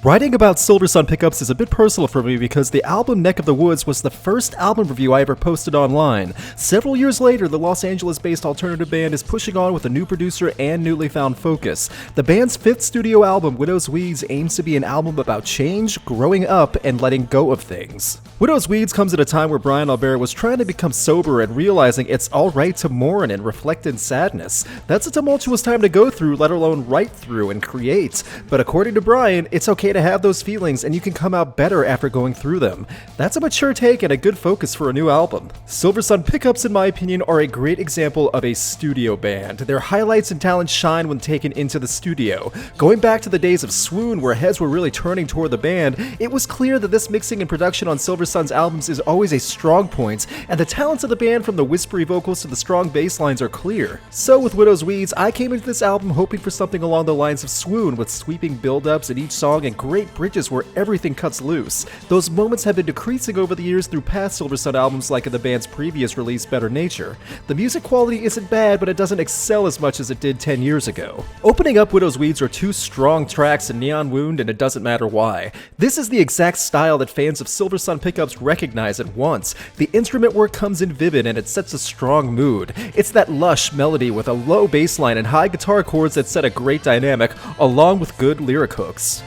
Writing about Silversun Pickups is a bit personal for me because the album Neck of the Woods was the first album review I ever posted online. Several years later, the Los Angeles-based alternative band is pushing on with a new producer and newly found focus. The band's fifth studio album, Widow's Weeds, aims to be an album about change, growing up, and letting go of things. Widow's Weeds comes at a time where Brian Aubert was trying to become sober and realizing it's alright to mourn and reflect in sadness. That's a tumultuous time to go through, let alone write through and create. But according to Brian, it's okay to have those feelings and you can come out better after going through them. That's a mature take and a good focus for a new album. Silversun Pickups, in my opinion, are a great example of a studio band. Their highlights and talents shine when taken into the studio. Going back to the days of Swoon, where heads were really turning toward the band, it was clear that this mixing and production on Silversun's albums is always a strong point, and the talents of the band from the whispery vocals to the strong bass lines are clear. So with Widow's Weeds, I came into this album hoping for something along the lines of Swoon, with sweeping build-ups in each song and great bridges where everything cuts loose. Those moments have been decreasing over the years through past Silversun albums like in the band's previous release, Better Nature. The music quality isn't bad, but it doesn't excel as much as it did 10 years ago. Opening up Widow's Weeds are two strong tracks in Neon Wound and It Doesn't Matter Why. This is the exact style that fans of Silversun Pickups recognize at once. The instrument work comes in vivid and it sets a strong mood. It's that lush melody with a low bass line and high guitar chords that set a great dynamic, along with good lyric hooks.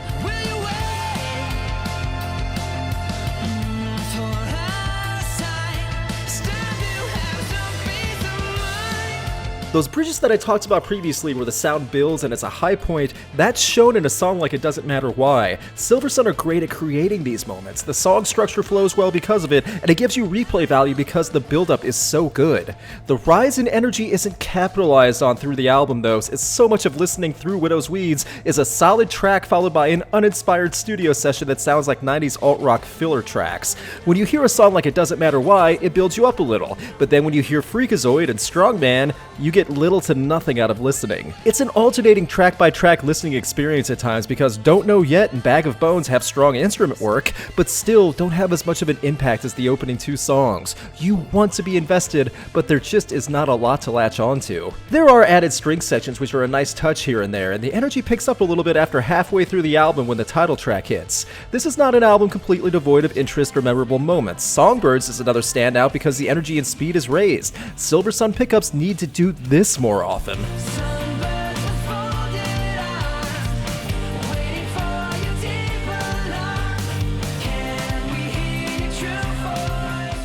Those bridges that I talked about previously where the sound builds and it's a high point, that's shown in a song like It Doesn't Matter Why. Silversun are great at creating these moments. The song structure flows well because of it, and it gives you replay value because the buildup is so good. The rise in energy isn't capitalized on through the album though, as so much of listening through Widow's Weeds is a solid track followed by an uninspired studio session that sounds like 90s alt-rock filler tracks. When you hear a song like It Doesn't Matter Why, it builds you up a little, but then when you hear Freakazoid and Strongman, you get little to nothing out of listening. It's an alternating track-by-track listening experience at times because Don't Know Yet and Bag of Bones have strong instrument work, but still don't have as much of an impact as the opening two songs. You want to be invested, but there just is not a lot to latch onto. There are added string sections which are a nice touch here and there, and the energy picks up a little bit after halfway through the album when the title track hits. This is not an album completely devoid of interest or memorable moments. Songbirds is another standout because the energy and speed is raised. Silversun Pickups need to do this more often.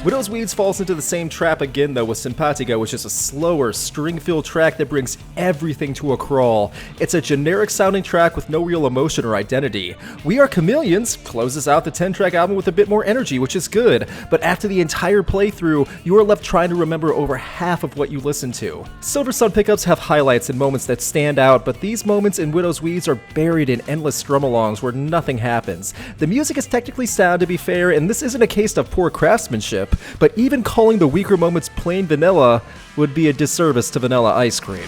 Widow's Weeds falls into the same trap again though with Simpatica, which is a slower, string-filled track that brings everything to a crawl. It's a generic sounding track with no real emotion or identity. We Are Chameleons closes out the 10-track album with a bit more energy, which is good, but after the entire playthrough, you are left trying to remember over half of what you listened to. Silversun Pickups have highlights and moments that stand out, but these moments in Widow's Weeds are buried in endless strum-alongs where nothing happens. The music is technically sound, to be fair, and this isn't a case of poor craftsmanship, but even calling the weaker moments plain vanilla would be a disservice to vanilla ice cream.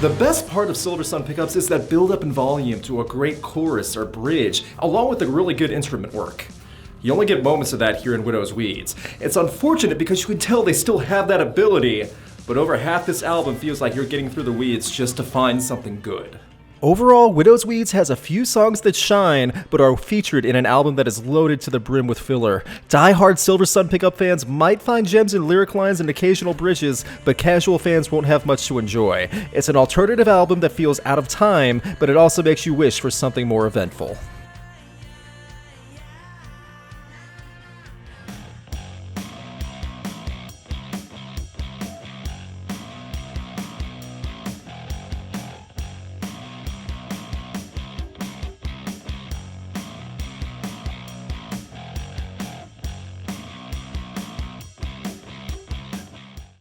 The best part of Silversun Pickups is that build-up in volume to a great chorus or bridge, along with a really good instrument work. You only get moments of that here in Widow's Weeds. It's unfortunate because you can tell they still have that ability, but over half this album feels like you're getting through the weeds just to find something good. Overall, Widow's Weeds has a few songs that shine, but are featured in an album that is loaded to the brim with filler. Die-hard Silversun Pickup fans might find gems in lyric lines and occasional bridges, but casual fans won't have much to enjoy. It's an alternative album that feels out of time, but it also makes you wish for something more eventful.